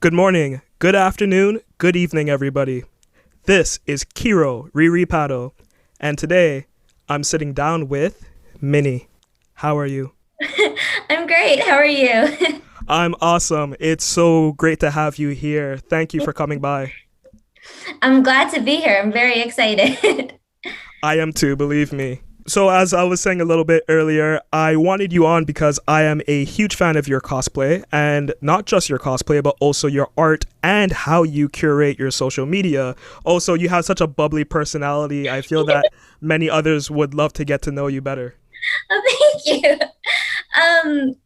Good morning, good afternoon, good evening, everybody. This is Kero Riri Paddle, and today I'm sitting down with Minny. How are you? I'm great. How are you? I'm awesome. It's so great to have you here. Thank you for coming by. I'm glad to be here. I'm very excited. I am too, believe me. So, as I was saying a little bit earlier, I wanted you on because I am a huge fan of your cosplay, and not just your cosplay, but also your art and how you curate your social media. Also, you have such a bubbly personality. I feel that many others would love to get to know you better. Oh, thank you.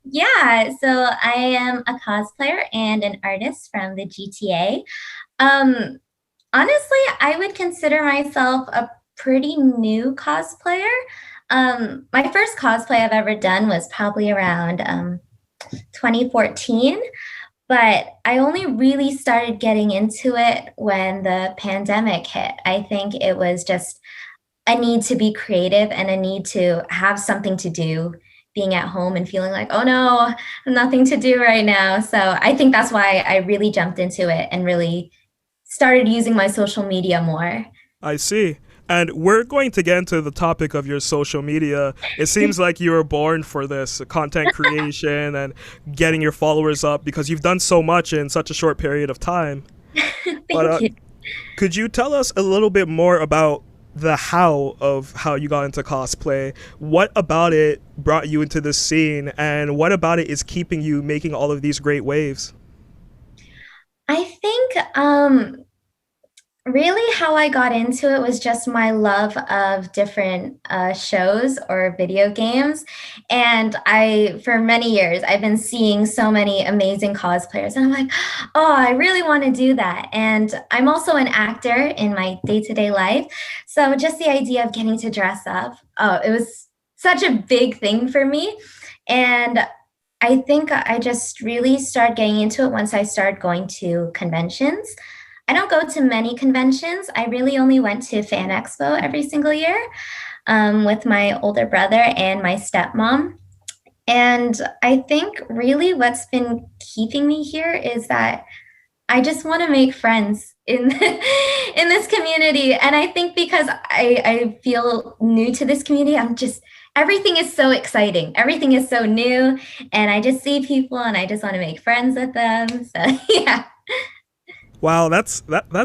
Yeah, so I am a cosplayer and an artist from the GTA. Um, Honestly, I would consider myself a pretty new cosplayer. My first cosplay I've ever done was probably around 2014, but I only really started getting into it when the pandemic hit. I think it was just a need to be creative and a need to have something to do being at home and feeling like, oh no, nothing to do right now. So I think that's why I really jumped into it and really started using my social media more. I see. And we're going to get into the topic of your social media. It seems like you were born for this content creation and getting your followers up because you've done so much in such a short period of time. But Thank you. could you tell us a little bit more about the how of how you got into cosplay? What about it brought you into this scene, and what about it is keeping you making all of these great waves? I think really how I got into it was just my love of different shows or video games. And for many years, I've been seeing so many amazing cosplayers. And I'm like, oh, I really want to do that. And I'm also an actor in my day to day life. So just the idea of getting to dress up, oh, it was such a big thing for me. And I think I just really started getting into it once I started going to conventions. I don't go to many conventions. I really only went to Fan Expo every single year with my older brother and my stepmom. And I think really what's been keeping me here is that I just want to make friends in in this community. And I think because I feel new to this community, I'm just everything is so exciting. Everything is so new. And I just see people and I just want to make friends with them. So yeah. Wow, that's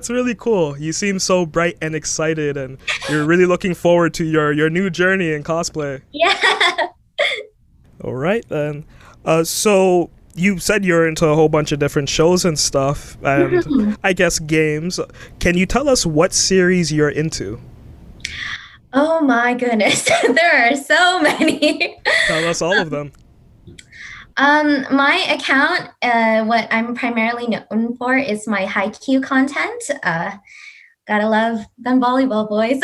really cool. You seem so bright and excited, and you're really looking forward to your new journey in cosplay. Yeah. All right then. So you said you're into a whole bunch of different shows and stuff, and I guess games. Can you tell us what series you're into? Oh my goodness. There are so many. Tell us all of them. My account, what I'm primarily known for is my haiku content. Gotta love them volleyball boys.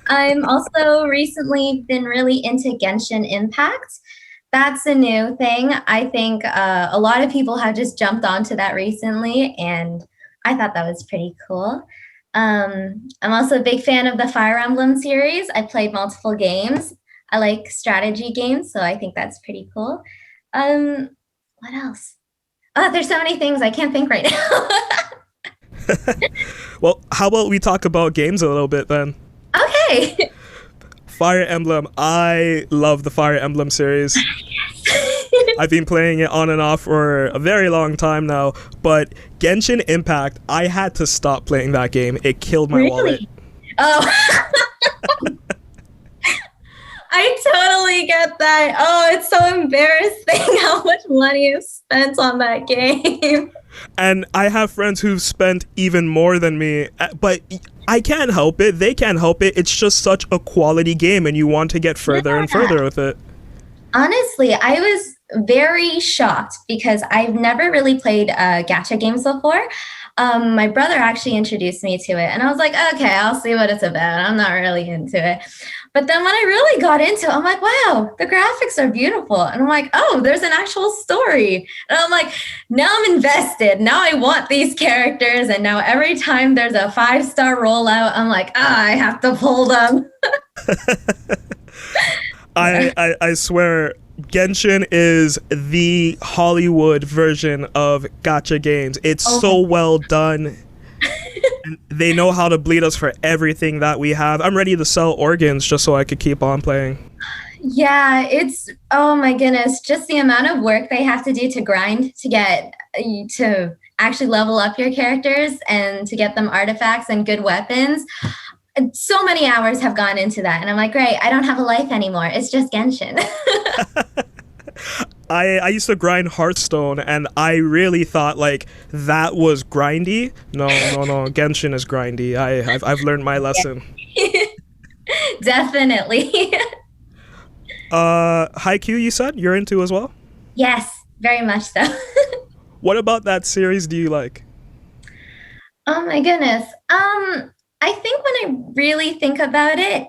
I'm also recently been really into Genshin Impact. That's a new thing. I think a lot of people have just jumped onto that recently, and I thought that was pretty cool. I'm also a big fan of the Fire Emblem series. I played multiple games. I like strategy games, so I think that's pretty cool. Um, what else? Oh, there's so many things I can't think right now. Well, how about we talk about games a little bit then? Okay. Fire Emblem. I love the Fire Emblem series. I've been playing it on and off for a very long time now, but Genshin Impact, I had to stop playing that game. It killed my wallet. Really? Oh, I totally get that. Oh, it's so embarrassing how much money is spent on that game. And I have friends who've spent even more than me, but I can't help it. They can't help it. It's just such a quality game, and you want to get further and Yeah. further with it. Honestly, I was very shocked because I've never really played gacha games before. My brother actually introduced me to it, and I was like, okay, I'll see what it's about. I'm not really into it. But then when I really got into it, I'm like, wow, the graphics are beautiful. And I'm like, oh, there's an actual story. And I'm like, now I'm invested. Now I want these characters. And now every time there's a 5-star rollout, I'm like, I have to pull them. I swear Genshin is the Hollywood version of gacha games. It's Oh so my well done. And they know how to bleed us for everything that we have. I'm ready to sell organs just so I could keep on playing. Yeah, it's oh my goodness, just the amount of work they have to do to grind to get to actually level up your characters and to get them artifacts and good weapons. So many hours have gone into that, and I'm like, great, I don't have a life anymore. It's just Genshin. I used to grind Hearthstone, and I really thought like that was grindy. No, no, no. Genshin is grindy. I've learned my lesson. Definitely. Haikyuu, you said you're into as well. Yes, very much so. What about that series do you like? Oh my goodness. I think when I really think about it,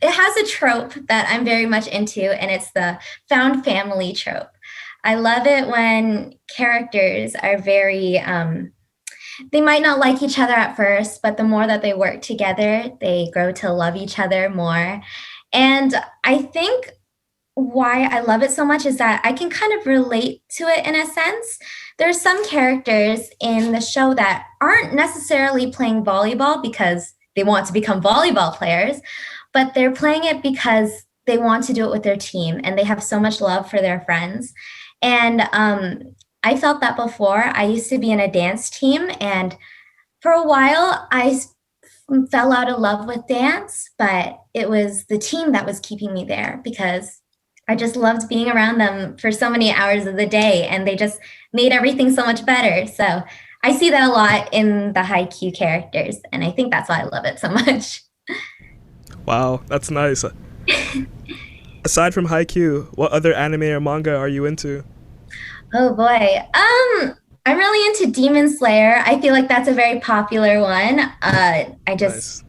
it has a trope that I'm very much into, and it's the found family trope. I love it when characters are very, they might not like each other at first, but the more that they work together, they grow to love each other more. And I think why I love it so much is that I can kind of relate to it in a sense. There's some characters in the show that aren't necessarily playing volleyball because they want to become volleyball players, but they're playing it because they want to do it with their team and they have so much love for their friends. And I felt that before. I used to be in a dance team, and for a while I fell out of love with dance, but it was the team that was keeping me there because I just loved being around them for so many hours of the day, and they just made everything so much better. So I see that a lot in the Haikyuu characters, and I think that's why I love it so much. Wow, that's nice. Aside from Haikyuu, what other anime or manga are you into? Oh boy. I'm really into Demon Slayer. I feel like that's a very popular one. Nice.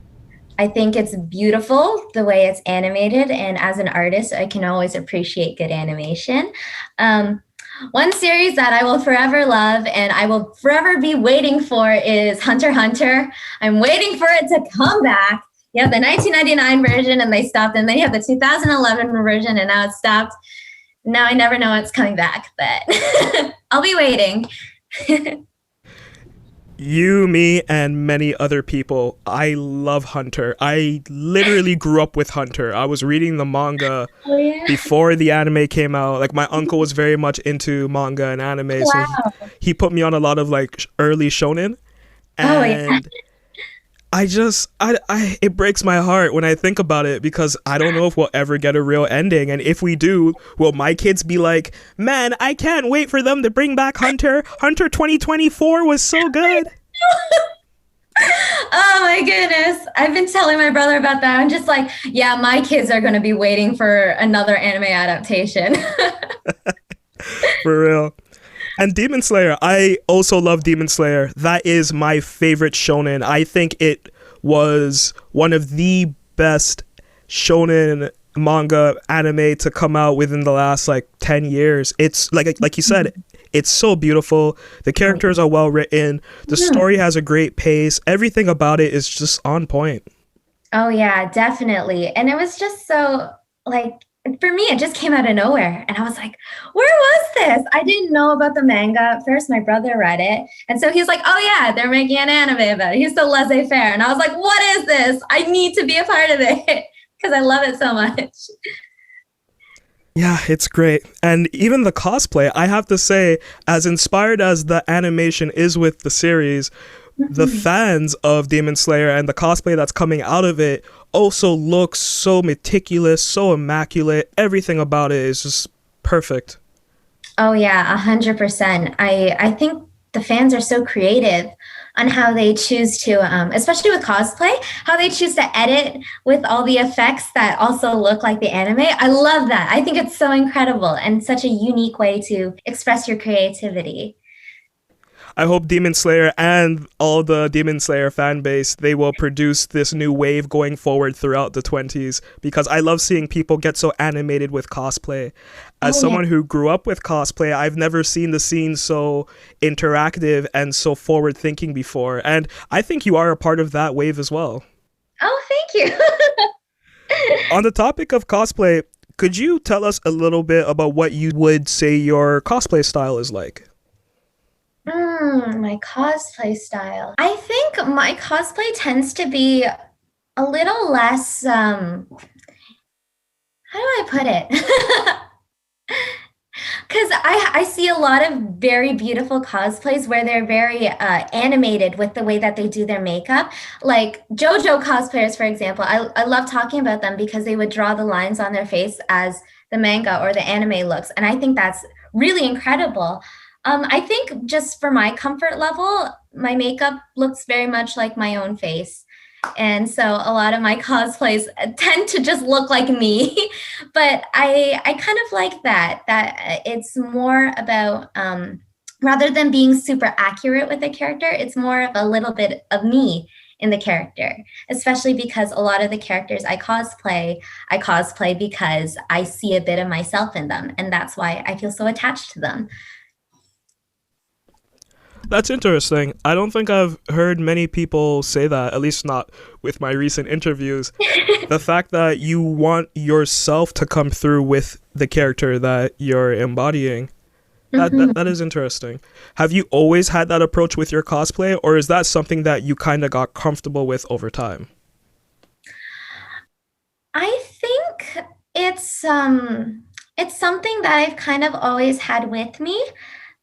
I think it's beautiful the way it's animated, and as an artist, I can always appreciate good animation. One series that I will forever love and I will forever be waiting for is Hunter x Hunter. I'm waiting for it to come back. You have the 1999 version and they stopped, and then you have the 2011 version and now it's stopped. Now I never know what's coming back, but I'll be waiting. You, me, and many other people. I love Hunter. I literally grew up with Hunter. I was reading the manga Oh yeah. before the anime came out. Like, my uncle was very much into manga and anime, so Wow. he put me on a lot of like early shonen. Oh yeah. And it breaks my heart when I think about it because I don't know if we'll ever get a real ending. And if we do, will my kids be like, man, I can't wait for them to bring back Hunter. Hunter 2024 was so good. Oh my goodness. I've been telling my brother about that. I'm just like, yeah, my kids are going to be waiting for another anime adaptation. For real. And Demon Slayer, I also love Demon Slayer. That is my favorite shonen. I think it was one of the best shonen manga anime to come out within the last like 10 years. It's like you said, it's so beautiful. The characters are well written. The story has a great pace. Everything about it is just on point. Oh yeah, definitely. And it was just so like for me, it just came out of nowhere. And I was like, where was this? I didn't know about the manga at first. My brother read it. And so he's like, oh yeah, they're making an anime about it. He's so laissez-faire. And I was like, what is this? I need to be a part of it because I love it so much. Yeah, it's great. And even the cosplay, I have to say, as inspired as the animation is with the series, the fans of Demon Slayer and the cosplay that's coming out of it also looks so meticulous, so immaculate. Everything about it is just perfect. Oh yeah, 100%. I think the fans are so creative on how they choose to, especially with cosplay, how they choose to edit with all the effects that also look like the anime. I love that. I think it's so incredible and such a unique way to express your creativity. I hope Demon Slayer and all the Demon Slayer fan base, they will produce this new wave going forward throughout the 20s because I love seeing people get so animated with cosplay. As someone who grew up with cosplay, I've never seen the scene so interactive and so forward thinking before. And I think you are a part of that wave as well. Oh, thank you. On the topic of cosplay, Could you tell us a little bit about what you would say your cosplay style is like? My cosplay style. I think my cosplay tends to be a little less, how do I put it? Because I see a lot of very beautiful cosplays where they're very animated with the way that they do their makeup. Like JoJo cosplayers, for example, I love talking about them because they would draw the lines on their face as the manga or the anime looks. And I think that's really incredible. I think just for my comfort level, my makeup looks very much like my own face. And so a lot of my cosplays tend to just look like me. But I kind of like that it's more about rather than being super accurate with the character, it's more of a little bit of me in the character, especially because a lot of the characters I cosplay because I see a bit of myself in them. And that's why I feel so attached to them. That's interesting. I don't think I've heard many people say that, at least not with my recent interviews. The fact that you want yourself to come through with the character that you're embodying, that is interesting. Have you always had that approach with your cosplay, or is that something that you kind of got comfortable with over time? I think it's something that I've kind of always had with me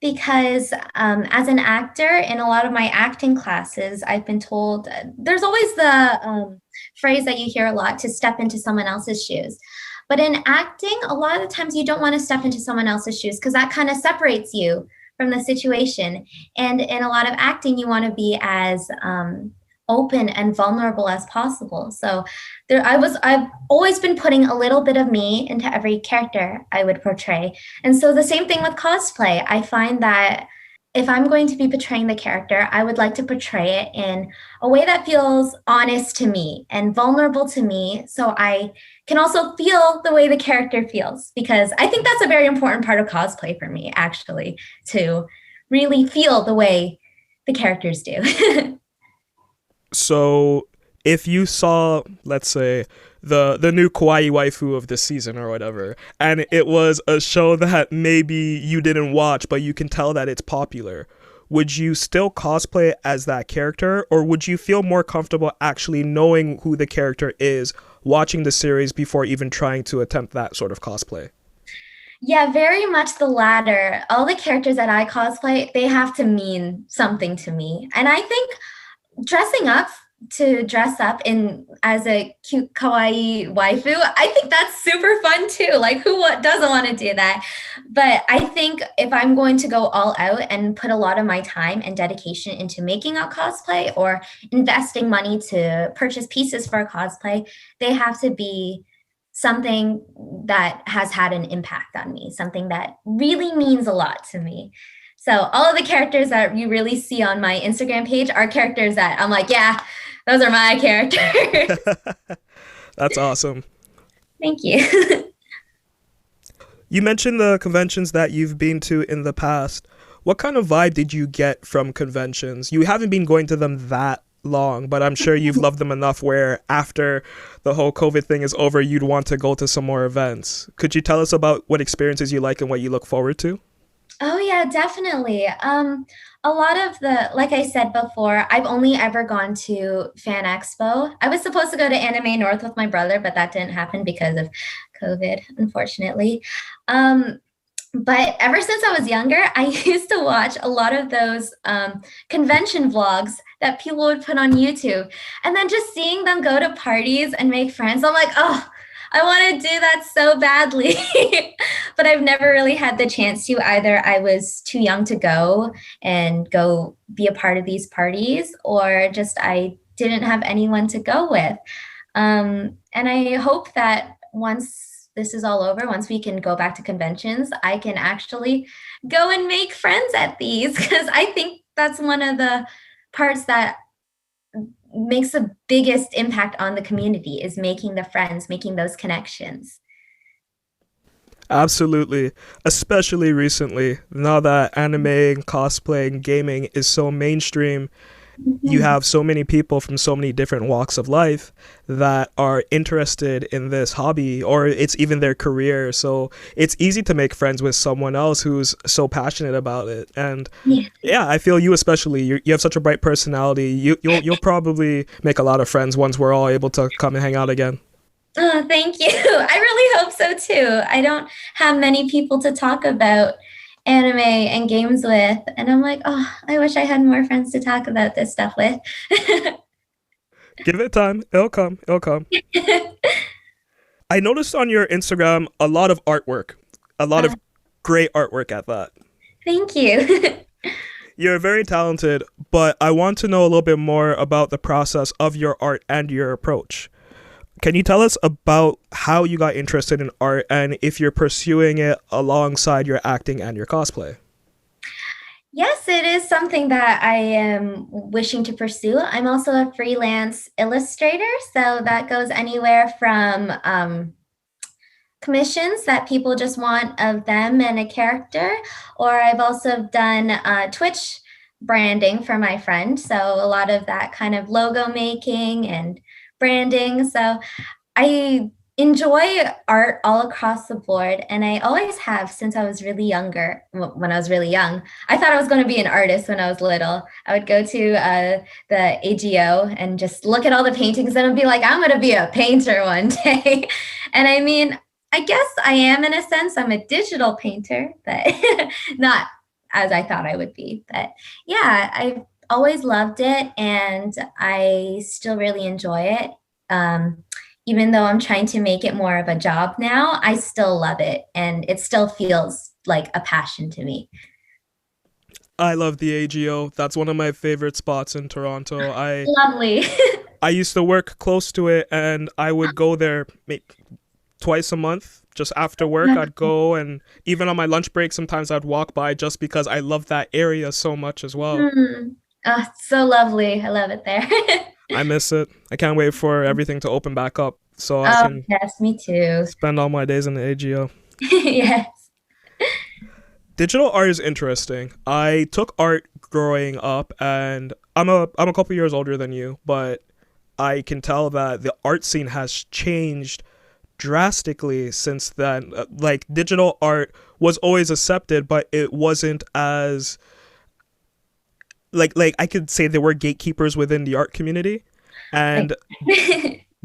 because as an actor in a lot of my acting classes, I've been told there's always the phrase that you hear a lot to step into someone else's shoes. But in acting, a lot of the times you don't want to step into someone else's shoes because that kind of separates you from the situation. And in a lot of acting, you want to be as open and vulnerable as possible. So I've always been putting a little bit of me into every character I would portray. And so the same thing with cosplay. I find that if I'm going to be portraying the character, I would like to portray it in a way that feels honest to me and vulnerable to me. So I can also feel the way the character feels, because I think that's a very important part of cosplay for me, actually, to really feel the way the characters do. So if you saw, let's say, the new kawaii waifu of this season or whatever, and it was a show that maybe you didn't watch, but you can tell that it's popular, would you still cosplay as that character, or would you feel more comfortable actually knowing who the character is, watching the series before even trying to attempt that sort of cosplay? Yeah, very much the latter. All the characters that I cosplay, they have to mean something to me. And I think dressing up to dress up in as a cute kawaii waifu, I think that's super fun too. Like doesn't want to do that? But I think if I'm going to go all out and put a lot of my time and dedication into making a cosplay or investing money to purchase pieces for a cosplay, they have to be something that has had an impact on me, something that really means a lot to me. So all of the characters that you really see on my Instagram page are characters that I'm like, yeah, those are my characters. That's awesome. Thank you. You mentioned the conventions that you've been to in the past. What kind of vibe did you get from conventions? You haven't been going to them that long, but I'm sure you've loved them enough where after the whole COVID thing is over, you'd want to go to some more events. Could you tell us about what experiences you like and what you look forward to? Oh yeah, definitely. A lot of like I said before, I've only ever gone to Fan Expo. I was supposed to go to Anime North with my brother, but that didn't happen because of COVID, unfortunately. But ever since I was younger, I used to watch a lot of those convention vlogs that people would put on YouTube. And then just seeing them go to parties and make friends, I'm like, oh, I want to do that so badly. But I've never really had the chance to. Either I was too young to go and go be a part of these parties, or just I didn't have anyone to go with. And I hope that once this is all over, once we can go back to conventions, I can actually go and make friends at these, because I think that's one of the parts that makes the biggest impact on the community, is making the friends, making those connections. Absolutely. Especially recently, now that anime and cosplay and gaming is so mainstream, You Mhm. have so many people from so many different walks of life that are interested in this hobby, or it's even their career. So it's easy to make friends with someone else who's so passionate about it. And Yeah. yeah, I feel you especially. You have such a bright personality. You'll probably make a lot of friends once we're all able to come and hang out again. Oh, thank you. I really hope so too. I don't have many people to talk about anime and games with, and I'm like, oh, I wish I had more friends to talk about this stuff with. Give it time. It'll come. It'll come. I noticed on your Instagram a lot of artwork, a lot Uh, of great artwork at that. Thank you. You're very talented, but I want to know a little bit more about the process of your art and your approach. Can you tell us about how you got interested in art and if you're pursuing it alongside your acting and your cosplay? Yes, it is something that I am wishing to pursue. I'm also a freelance illustrator, so that goes anywhere from commissions that people just want of them and a character, or I've also done Twitch branding for my friend. So a lot of that kind of logo making and branding. So I enjoy art all across the board, and I always have since I was really younger. When I was really young, I thought I was going to be an artist when I was little. I would go to the AGO and just look at all the paintings and I'd be like, I'm going to be a painter one day. And I mean, I guess I am in a sense. I'm a digital painter, but not as I thought I would be. But yeah, I've always loved it, and I still really enjoy it. Um, Even though I'm trying to make it more of a job now, I still love it and it still feels like a passion to me. I love the AGO. That's one of my favorite spots in Toronto. Lovely. I used to work close to it and I would go there twice a month. Just after work, I'd go, and even on my lunch break, sometimes I'd walk by just because I love that area so much as well. Mm. Oh, it's so lovely. I love it there. I miss it. I can't wait for everything to open back up so I Oh, can yes, me too. spend all my days in the AGO. Yes. Digital art is interesting. I took art growing up, and I'm a couple years older than you, but I can tell that the art scene has changed drastically since then. Like digital art was always accepted, but it wasn't as like I could say there were gatekeepers within the art community, Like, and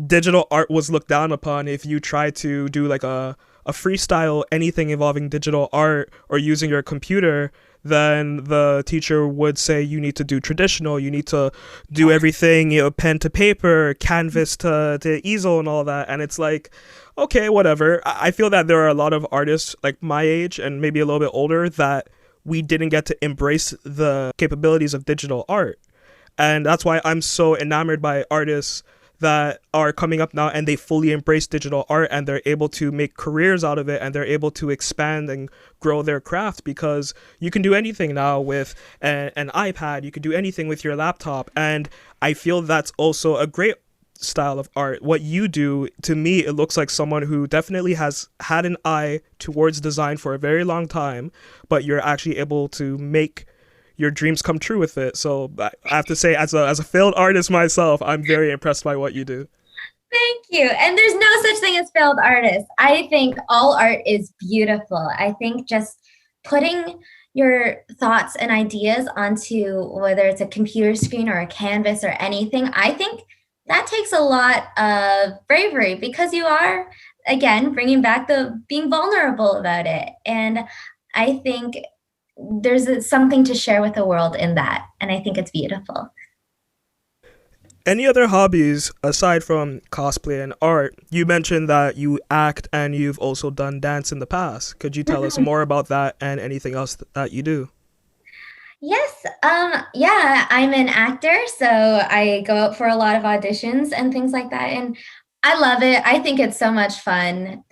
digital art was looked down upon if you try to do like a freestyle anything involving digital art or using your computer, then the teacher would say you need to do traditional, you need to do everything, pen to paper, canvas to easel and all that. And it's like, okay, whatever. I feel that there are a lot of artists like my age and maybe a little bit older that we didn't get to embrace the capabilities of digital art. And that's why I'm so enamored by artists that are coming up now and they fully embrace digital art and they're able to make careers out of it and they're able to expand and grow their craft because you can do anything now with an iPad, you can do anything with your laptop. And I feel that's also a great style of art. What you do, to me, it looks like someone who definitely has had an eye towards design for a very long time, but you're actually able to make your dreams come true with it. So I have to say, as a failed artist myself, I'm very impressed by what you do. thank you. And there's no such thing as failed artists. I think all art is beautiful. I think just putting your thoughts and ideas onto whether it's a computer screen or a canvas or anything, I think that takes a lot of bravery because you are, again, bringing back the being vulnerable about it. And I think something to share with the world in that. And I think it's beautiful. Any other hobbies aside from cosplay and art? You mentioned that you act and you've also done dance in the past. Could you tell us more about that and anything else that you do? Yes, yeah, I'm an actor, so I go out for a lot of auditions and things like that, and I love it. I think it's so much fun.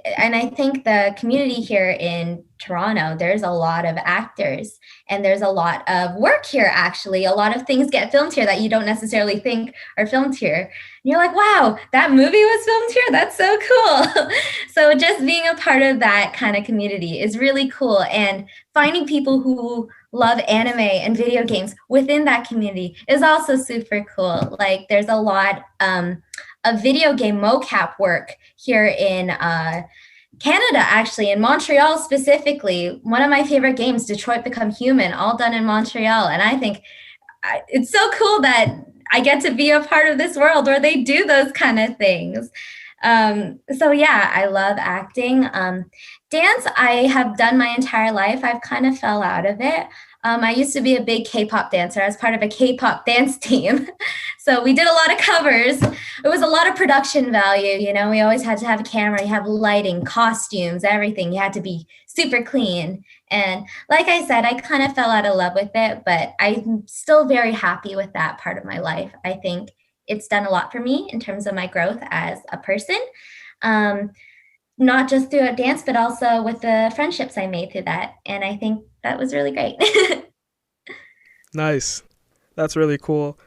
And I think the community here in Toronto, there's a lot of actors and there's a lot of work here, actually. A lot of things get filmed here that you don't necessarily think are filmed here. And you're like, wow, that movie was filmed here? That's so cool. So just being a part of that kind of community is really cool. And finding people who love anime and video games within that community is also super cool. Like there's a lot of video game mocap work here in Canada, actually, in Montreal specifically. One of my favorite games, Detroit Become Human, all done in Montreal. And I think it's so cool that I get to be a part of this world where they do those kind of things. So yeah, I love acting. Dance, I have done my entire life. I've kind of fell out of it. I used to be a big K-pop dancer. I was part of a K-pop dance team. So we did a lot of covers. It was a lot of production value. You know, we always had to have a camera, you have lighting, costumes, everything. You had to be super clean. And like I said, I kind of fell out of love with it, but I'm still very happy with that part of my life. I think it's done a lot for me in terms of my growth as a person. Not just through dance, but also with the friendships I made through that. And I think that was really great. Nice. That's really cool.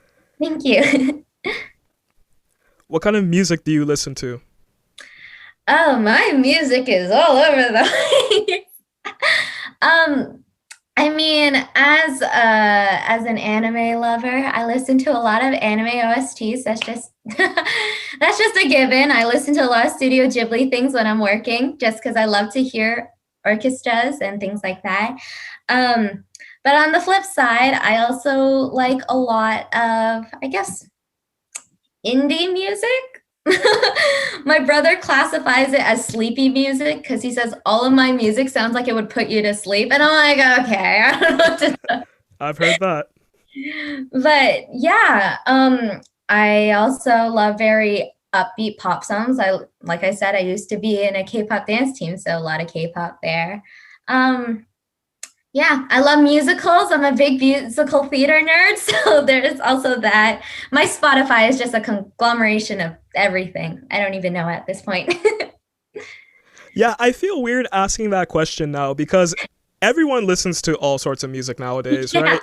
Thank you. What kind of music do you listen to? Oh, my music is all over the place. I mean, as an anime lover, I listen to a lot of anime OSTs. That's just that's just a given. I listen to a lot of Studio Ghibli things when I'm working, just because I love to hear orchestras and things like that. But on the flip side, I also like a lot of, I guess, indie music. My brother classifies it as sleepy music because he says all of my music sounds like it would put you to sleep. And I'm like, okay, I don't know what to do. I've heard that. But yeah, I also love very upbeat pop songs. Like I said, I used to be in a K-pop dance team, so a lot of K-pop there. Yeah, I love musicals. I'm a big musical theater nerd, so there's also that. My Spotify is just a conglomeration of everything. I don't even know at this point. Yeah, I feel weird asking that question now because everyone listens to all sorts of music nowadays, Yeah. right?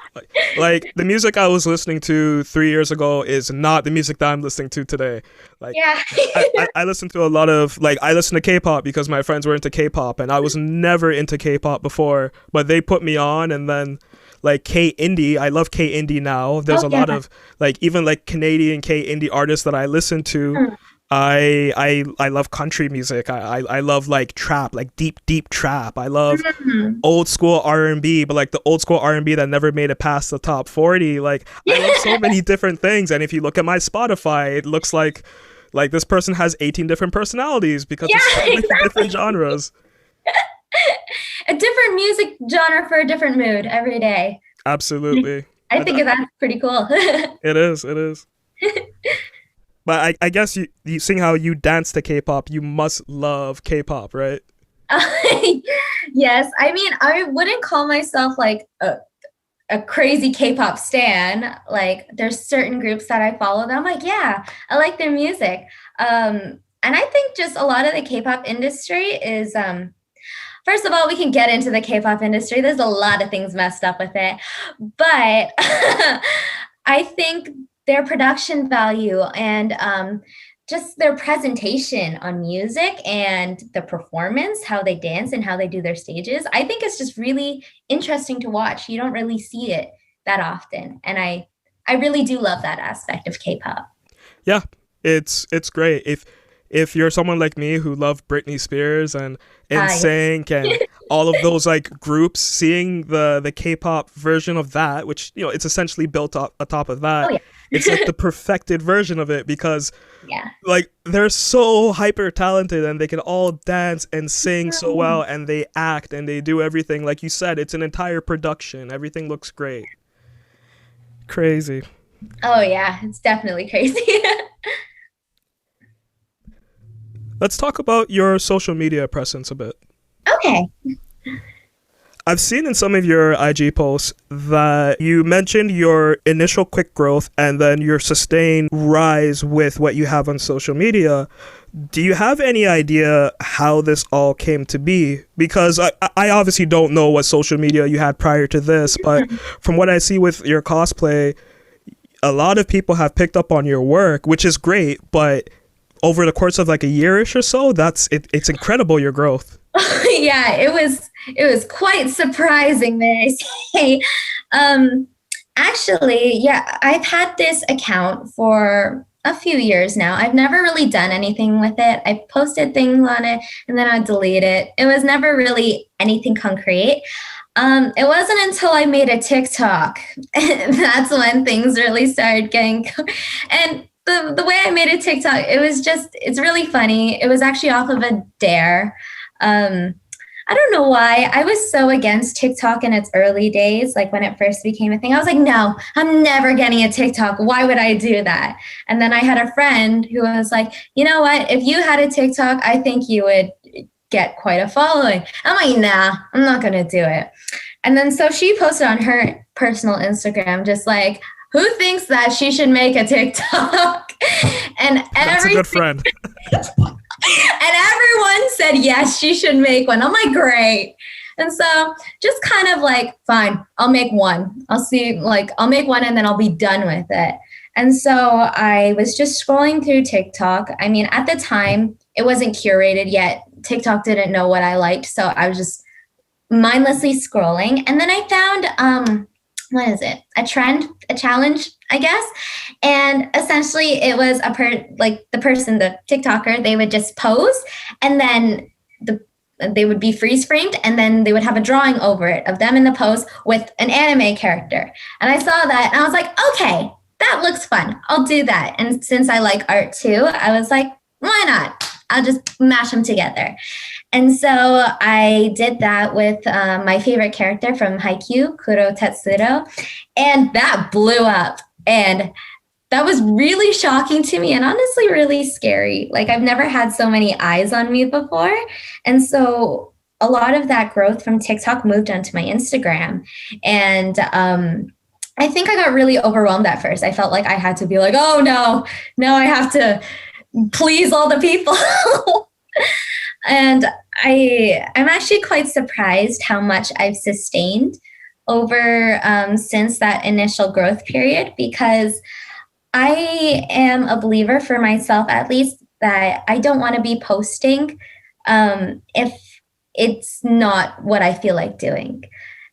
Like the music I was listening to 3 years ago is not the music that I'm listening to today. Like, Yeah. I listen to a lot of, like, I listen to K-pop because my friends were into K-pop and I was never into K-pop before, but they put me on. And then like K-indie, I love K-indie now. There's a lot of like, even like Canadian K-indie artists that I listen to. I love country music. I love like trap, like deep trap. I love old school R&B, but like the old school R&B that never made it past the top 40. Like I love so many different things. And if you look at my Spotify, it looks like this person has 18 different personalities because it's so many different genres. A different music genre for a different mood every day. Absolutely. I think that's pretty cool. It is. But I guess you seeing how you dance to K-pop, you must love K-pop, right? Yes. I mean, I wouldn't call myself like a crazy K-pop stan. Like there's certain groups that I follow that I'm like, yeah, I like their music. And I think just a lot of the K-pop industry is, first of all, we can get into the K-pop industry. There's a lot of things messed up with it. But I think their production value and just their presentation on music and the performance, how they dance and how they do their stages, I think it's just really interesting to watch. You don't really see it that often. And I really do love that aspect of K-pop. Yeah, it's great. If you're someone like me who loved Britney Spears and NSYNC and all of those like groups, seeing the K-pop version of that, which, you know, it's essentially built up atop of that. It's like the perfected version of it because like they're so hyper talented and they can all dance and sing so well and they act and they do everything. Like you said, it's an entire production. Everything looks great. Crazy. Oh yeah, it's definitely crazy. Let's talk about your social media presence a bit. Okay. I've seen in some of your IG posts that you mentioned your initial quick growth and then your sustained rise with what you have on social media. Do you have any idea how this all came to be? Because I obviously don't know what social media you had prior to this, but from what I see with your cosplay, a lot of people have picked up on your work, which is great, but over the course of like a year-ish or so, it's incredible, your growth. Yeah, it was quite surprising, may I say. Um, Actually, yeah, I've had this account for a few years now. I've never really done anything with it. I posted things on it and then I delete it. It was never really anything concrete. It wasn't until I made a TikTok that's when things really started getting. And the way I made a TikTok, it's really funny. It was actually off of a dare. Um, I don't know why. I was so against TikTok in its early days, like when it first became a thing. I was like, no, I'm never getting a TikTok. Why would I do that? And then I had a friend who was like, you know what? If you had a TikTok, I think you would get quite a following. I'm like, nah, I'm not going to do it. And then so she posted on her personal Instagram, just like, who thinks that she should make a TikTok? And That's a good friend. and everyone said, yes, she should make one. I'm like, great. And so just kind of like, fine, I'll make one. I'll make one and then I'll be done with it. And so I was just scrolling through TikTok. I mean, at the time, it wasn't curated yet. TikTok didn't know what I liked. So I was just mindlessly scrolling. And then I found, what is it? A trend, a challenge, I guess. And essentially it was the TikToker, they would just pose and then they would be freeze framed and then they would have a drawing over it of them in the pose with an anime character. And I saw that and I was like, okay, that looks fun. I'll do that. And since I like art too, I was like, why not? I'll just mash them together. And so I did that with my favorite character from Haikyuu, Kuro Tetsuro, and that blew up. And that was really shocking to me and honestly really scary. Like I've never had so many eyes on me before. And so a lot of that growth from TikTok moved onto my Instagram. And I think I got really overwhelmed at first. I felt like I had to be like, oh no, I have to please all the people. And I'm actually quite surprised how much I've sustained over since that initial growth period, because I am a believer for myself, at least, that I don't want to be posting if it's not what I feel like doing.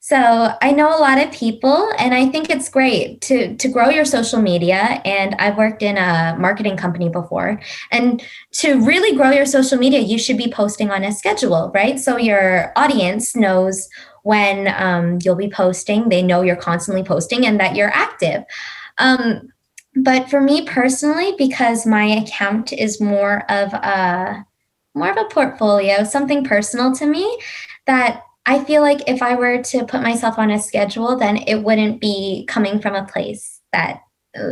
So I know a lot of people, and I think it's great to grow your social media. And I've worked in a marketing company before. And to really grow your social media, you should be posting on a schedule, right? So your audience knows when you'll be posting. They know you're constantly posting and that you're active. But for me personally, because my account is more of a portfolio, something personal to me, that I feel like if I were to put myself on a schedule, then it wouldn't be coming from a place that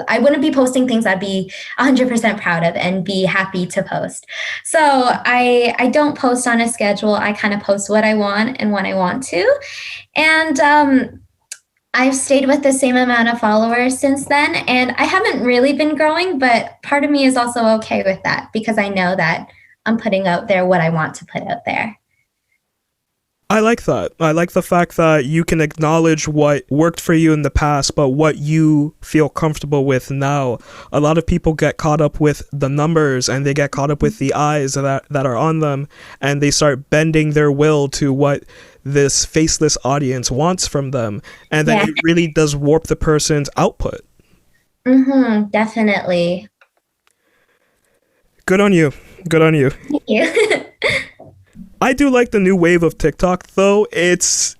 I wouldn't be posting things I'd be 100% proud of and be happy to post. So I don't post on a schedule. I kind of post what I want and when I want to. And I've stayed with the same amount of followers since then. And I haven't really been growing, but part of me is also okay with that because I know that I'm putting out there what I want to put out there. I like that. I like the fact that you can acknowledge what worked for you in the past, but what you feel comfortable with now. A lot of people get caught up with the numbers and they get caught up with the eyes that are on them, and they start bending their will to what this faceless audience wants from them. And then it really does warp the person's output. Definitely. Good on you. Good on you. Thank you. I do like the new wave of TikTok, though. It's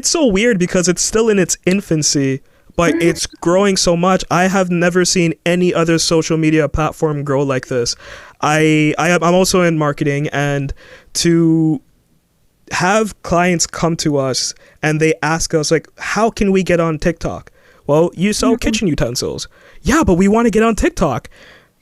so weird because it's still in its infancy, but it's growing so much. I have never seen any other social media platform grow like this. I'm also in marketing, and to have clients come to us and they ask us, like, how can we get on TikTok? Well, you sell kitchen utensils. Yeah, but we want to get on TikTok.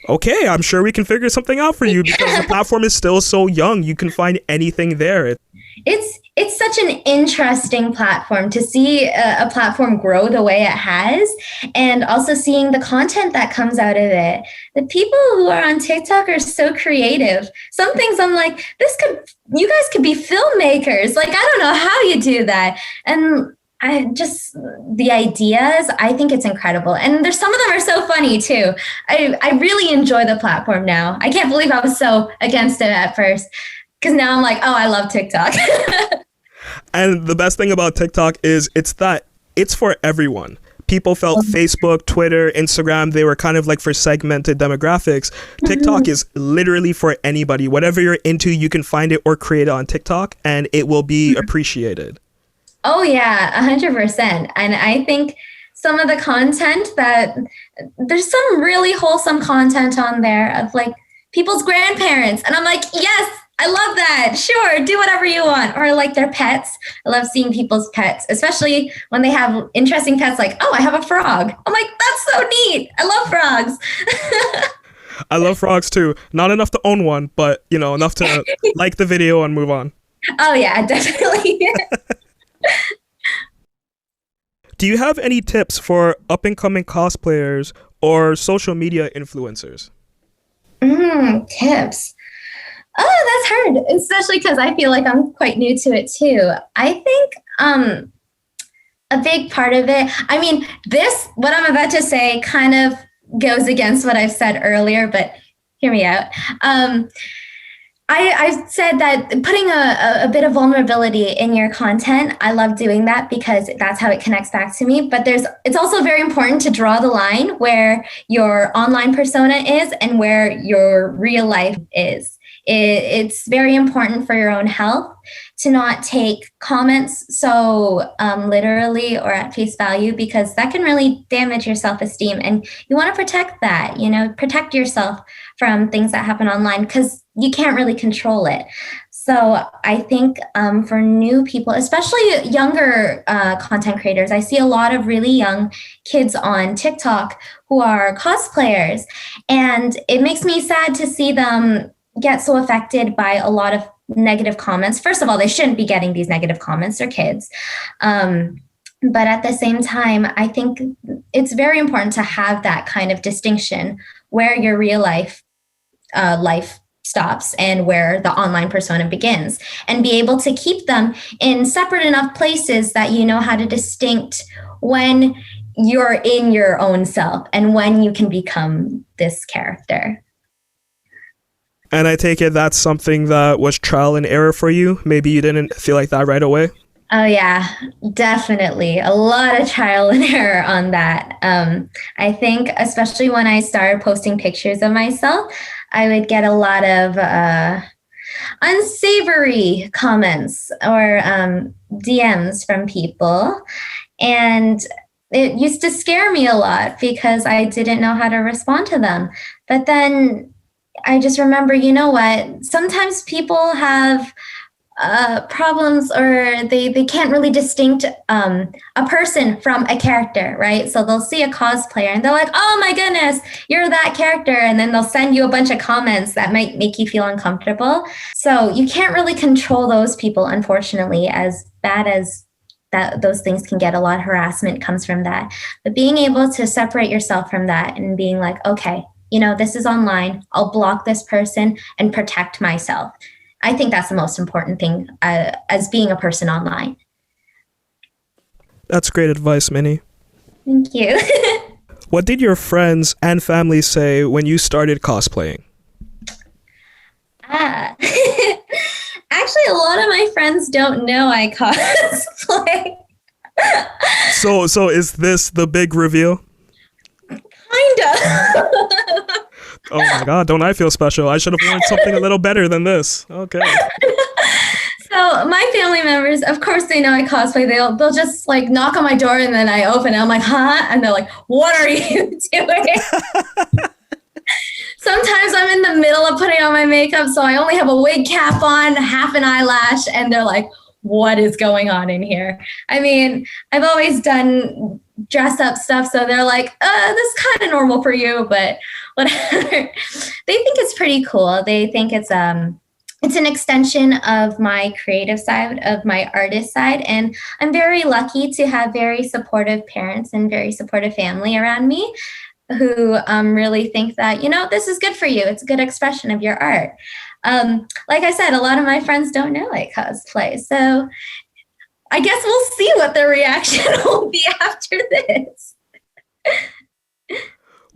Okay, I'm sure we can figure something out for you because the platform is still so young. You can find anything there. It's such an interesting platform to see a platform grow the way it has, and also seeing the content that comes out of it. The people who are on TikTok are so creative. Some things I'm like, you guys could be filmmakers. Like, I don't know how you do that. And the ideas, I think it's incredible. And there's some of them are so funny too. I really enjoy the platform now. I can't believe I was so against it at first. Because now I'm like, oh, I love TikTok. And the best thing about TikTok is it's for everyone. People felt Facebook, Twitter, Instagram, they were kind of like for segmented demographics. TikTok is literally for anybody. Whatever you're into, you can find it or create it on TikTok and it will be appreciated. Oh yeah, 100%. And I think some of the content that there's some really wholesome content on there of like people's grandparents. And I'm like, yes, I love that. Sure, do whatever you want. Or like their pets. I love seeing people's pets, especially when they have interesting pets like, oh, I have a frog. I'm like, that's so neat. I love frogs. I love frogs too. Not enough to own one, but enough to like the video and move on. Oh yeah, definitely. Do you have any tips for up and coming cosplayers or social media influencers? Tips. Oh, that's hard, especially because I feel like I'm quite new to it too. I think a big part of it, I mean, what I'm about to say kind of goes against what I've said earlier, but hear me out. I've said that putting a bit of vulnerability in your content, I love doing that because that's how it connects back to me. But it's also very important to draw the line where your online persona is and where your real life is. It's very important for your own health to not take comments so literally or at face value, because that can really damage your self-esteem. And you want to protect that, protect yourself from things that happen online because you can't really control it. So I think for new people, especially younger content creators, I see a lot of really young kids on TikTok who are cosplayers. And it makes me sad to see them get so affected by a lot of negative comments. First of all, they shouldn't be getting these negative comments. They're kids. But at the same time, I think it's very important to have that kind of distinction where your real life stops and where the online persona begins, and be able to keep them in separate enough places that you know how to distinct when you're in your own self and when you can become this character. And I take it that's something that was trial and error for you. Maybe you didn't feel like that right away. Oh yeah, definitely. A lot of trial and error on that. I think especially when I started posting pictures of myself, I would get a lot of unsavory comments or DMs from people. And it used to scare me a lot because I didn't know how to respond to them. But then I just remember, you know what? Sometimes people have problems, or they can't really distinct a person from a character, right? So they'll see a cosplayer and they're like, oh my goodness, you're that character. And then they'll send you a bunch of comments that might make you feel uncomfortable. So you can't really control those people, unfortunately, as bad as that those things can get. A lot of harassment comes from that. But being able to separate yourself from that and being like, okay, this is online. I'll block this person and protect myself. I think that's the most important thing as being a person online. That's great advice, Minny. Thank you. What did your friends and family say when you started cosplaying? Actually, a lot of my friends don't know I cosplay. So is this the big reveal? Kinda. Oh my God, don't I feel special? I should have worn something a little better than this. Okay. So my family members, of course, they know I cosplay. They'll just like knock on my door and then I open it. I'm like, huh? And they're like, what are you doing? Sometimes I'm in the middle of putting on my makeup, so I only have a wig cap on, half an eyelash, and they're like, what is going on in here? I mean, I've always done dress up stuff, so they're like, this is kind of normal for you, but whatever. They think it's pretty cool. They think it's an extension of my creative side, of my artist side, and I'm very lucky to have very supportive parents and very supportive family around me who really think that, this is good for you. It's a good expression of your art. Like I said, a lot of my friends don't know I cosplay, so I guess we'll see what their reaction will be after this.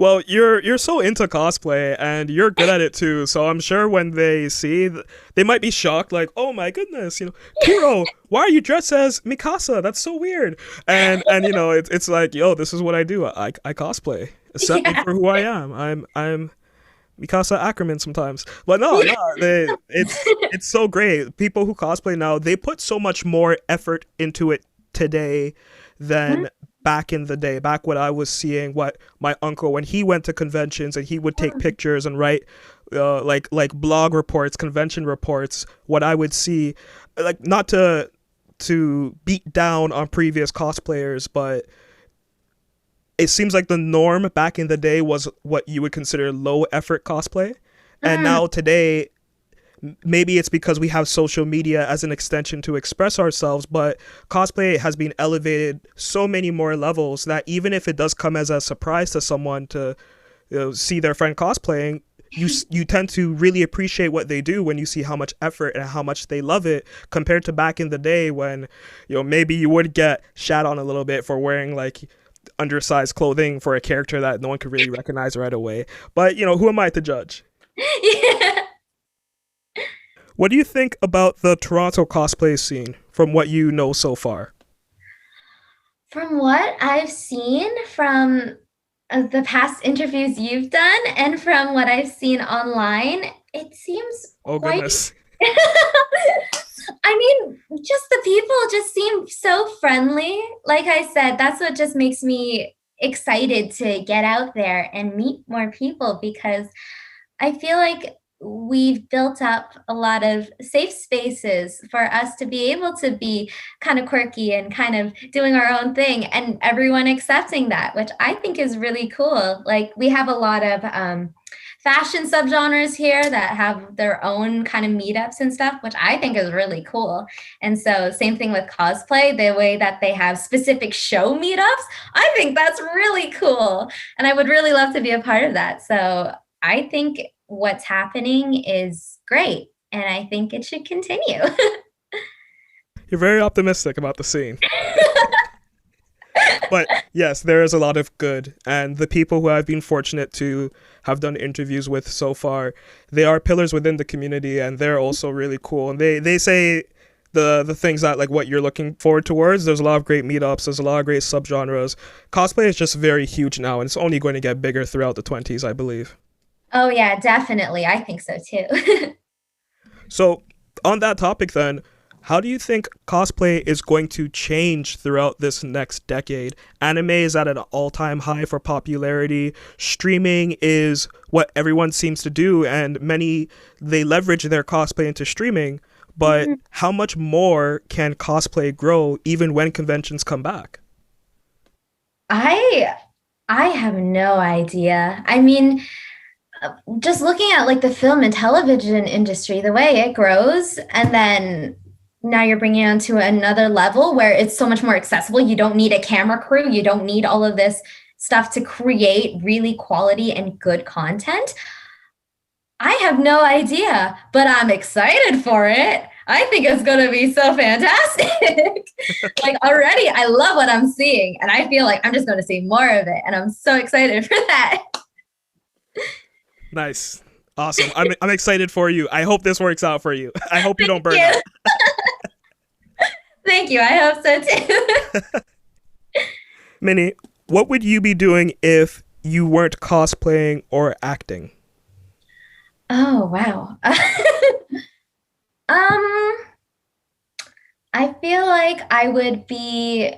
Well, you're so into cosplay and you're good at it too. So I'm sure when they see, they might be shocked, like, "Oh my goodness, Kero, why are you dressed as Mikasa? That's so weird." And it's like, "Yo, this is what I do. I cosplay. Accept me Yeah. for who I am. I'm Mikasa Ackerman sometimes." But no, it's so great. People who cosplay now, they put so much more effort into it today than back in the day, back when I was seeing what my uncle, when he went to conventions and he would take pictures and write like blog reports, convention reports, what I would see, like, not to beat down on previous cosplayers, but it seems like the norm back in the day was what you would consider low effort cosplay. And Mm. now today, maybe it's because we have social media as an extension to express ourselves, but cosplay has been elevated so many more levels that even if it does come as a surprise to someone to see their friend cosplaying, you tend to really appreciate what they do when you see how much effort and how much they love it, compared to back in the day when maybe you would get shat on a little bit for wearing like undersized clothing for a character that no one could really recognize right away. But who am I to judge? Yeah. What do you think about the Toronto cosplay scene from what you know so far? From what I've seen from the past interviews you've done and from what I've seen online, it seems Oh quite. goodness. I mean, just the people just seem so friendly. Like I said, that's what just makes me excited to get out there and meet more people, because I feel like we've built up a lot of safe spaces for us to be able to be kind of quirky and kind of doing our own thing, and everyone accepting that, which I think is really cool. Like, we have a lot of fashion subgenres here that have their own kind of meetups and stuff, which I think is really cool. And so, same thing with cosplay, the way that they have specific show meetups, I think that's really cool. And I would really love to be a part of that. So I think what's happening is great, and I think it should continue. You're very optimistic about the scene. But yes, there is a lot of good, and the people who I've been fortunate to have done interviews with so far, they are pillars within the community, and they're also really cool. And they say the things that, like, what you're looking forward towards. There's a lot of great meetups. There's a lot of great subgenres. Cosplay is just very huge now, and it's only going to get bigger throughout the 20s, I believe. Oh, yeah, definitely. I think so too. So, on that topic then, how do you think cosplay is going to change throughout this next decade? Anime is at an all-time high for popularity. Streaming is what everyone seems to do, and many, they leverage their cosplay into streaming. But how much more can cosplay grow even when conventions come back? I I have no idea. I mean, just looking at like the film and television industry, the way it grows, and then now you're bringing it onto another level where it's so much more accessible. You don't need a camera crew. You don't need all of this stuff to create really quality and good content. I have no idea, but I'm excited for it. I think it's going to be so fantastic. Like, already, I love what I'm seeing, and I feel like I'm just going to see more of it, and I'm so excited for that. Nice. Awesome. I'm excited for you. I hope this works out for you. I hope you don't burn Thank out. you. Thank you. I hope so too. Minnie, what would you be doing if you weren't cosplaying or acting? Oh, wow. I feel like I would be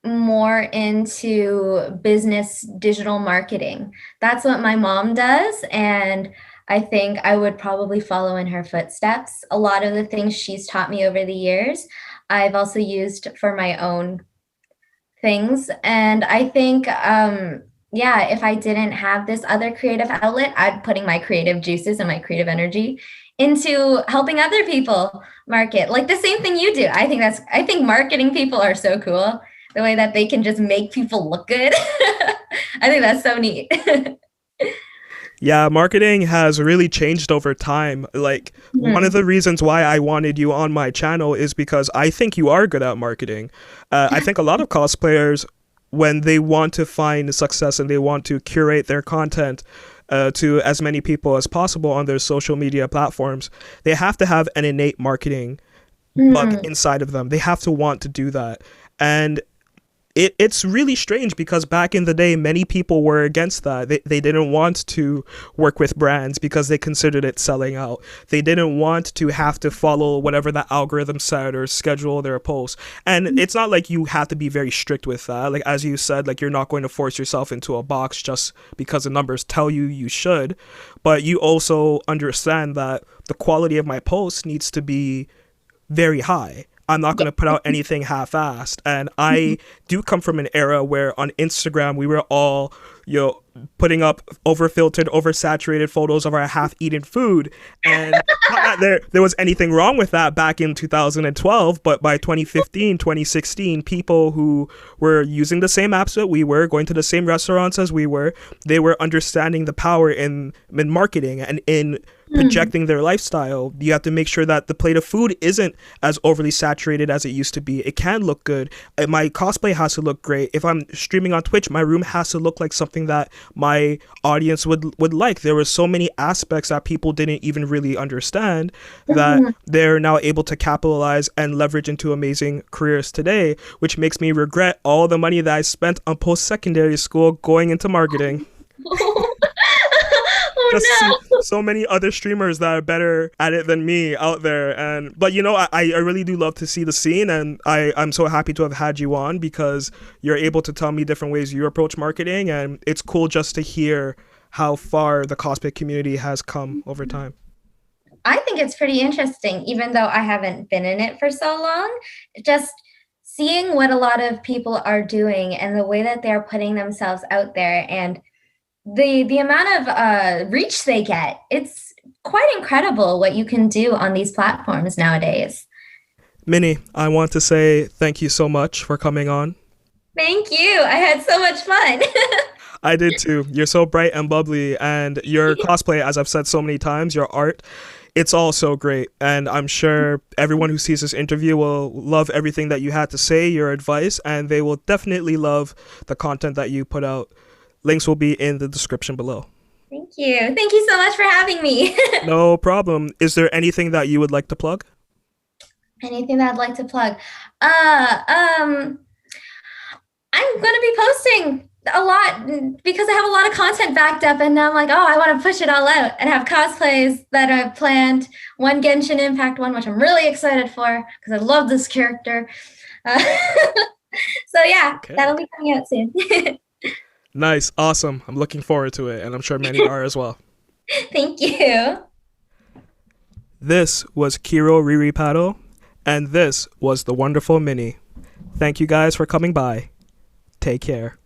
more into business digital marketing. That's what my mom does, and I think I would probably follow in her footsteps. A lot of the things she's taught me over the years, I've also used for my own things. And I think, yeah, if I didn't have this other creative outlet, I'd putting my creative juices and my creative energy into helping other people market, like the same thing you do. I think marketing people are so cool, the way that they can just make people look good. I think that's so neat. Yeah, marketing has really changed over time. Like, one of the reasons why I wanted you on my channel is because I think you are good at marketing. I think a lot of cosplayers when they want to find success and they want to curate their content to as many people as possible on their social media platforms, they have to have an innate marketing bug inside of them. They have to want to do that. And it's really strange because back in the day, many people were against that. They didn't want to work with brands because they considered it selling out. They didn't want to have to follow whatever the algorithm said or schedule their posts. And it's not like you have to be very strict with that. Like, as you said, like, you're not going to force yourself into a box just because the numbers tell you should. But you also understand that the quality of my posts needs to be very high. I'm not going to put out anything half-assed. And I do come from an era where on Instagram, we were all, putting up over-filtered, oversaturated photos of our half-eaten food. And not that there was anything wrong with that back in 2012, but by 2015, 2016, people who were using the same apps that we were, going to the same restaurants as we were, they were understanding the power in marketing and in projecting their lifestyle. You have to make sure that the plate of food isn't as overly saturated as it used to be. It can look good. My cosplay has to look great. If I'm streaming on Twitch, my room has to look like something that my audience would like. There were so many aspects that people didn't even really understand that they're now able to capitalize and leverage into amazing careers today, which makes me regret all the money that I spent on post-secondary school going into marketing. So many other streamers that are better at it than me out there. But I really do love to see the scene, and I'm so happy to have had you on because you're able to tell me different ways you approach marketing, and it's cool just to hear how far the cosplay community has come over time. I think it's pretty interesting, even though I haven't been in it for so long. Just seeing what a lot of people are doing and the way that they're putting themselves out there and the amount of reach they get, it's quite incredible what you can do on these platforms nowadays. Minny, I want to say thank you so much for coming on. Thank you. I had so much fun. I did too. You're so bright and bubbly, and your cosplay, as I've said so many times, your art, it's all so great. And I'm sure everyone who sees this interview will love everything that you had to say, your advice, and they will definitely love the content that you put out. Links will be in the description below. Thank you. Thank you so much for having me. No problem. Is there anything that you would like to plug? Anything that I'd like to plug? I'm going to be posting a lot because I have a lot of content backed up, and now I'm like, I want to push it all out and have cosplays that I've planned. One Genshin Impact one, which I'm really excited for because I love this character. So yeah, okay. That'll be coming out soon. Nice. Awesome. I'm looking forward to it, and I'm sure many are as well. Thank you. This was Kero Riri Paddle, and this was the wonderful Minny. Thank you guys for coming by. Take care.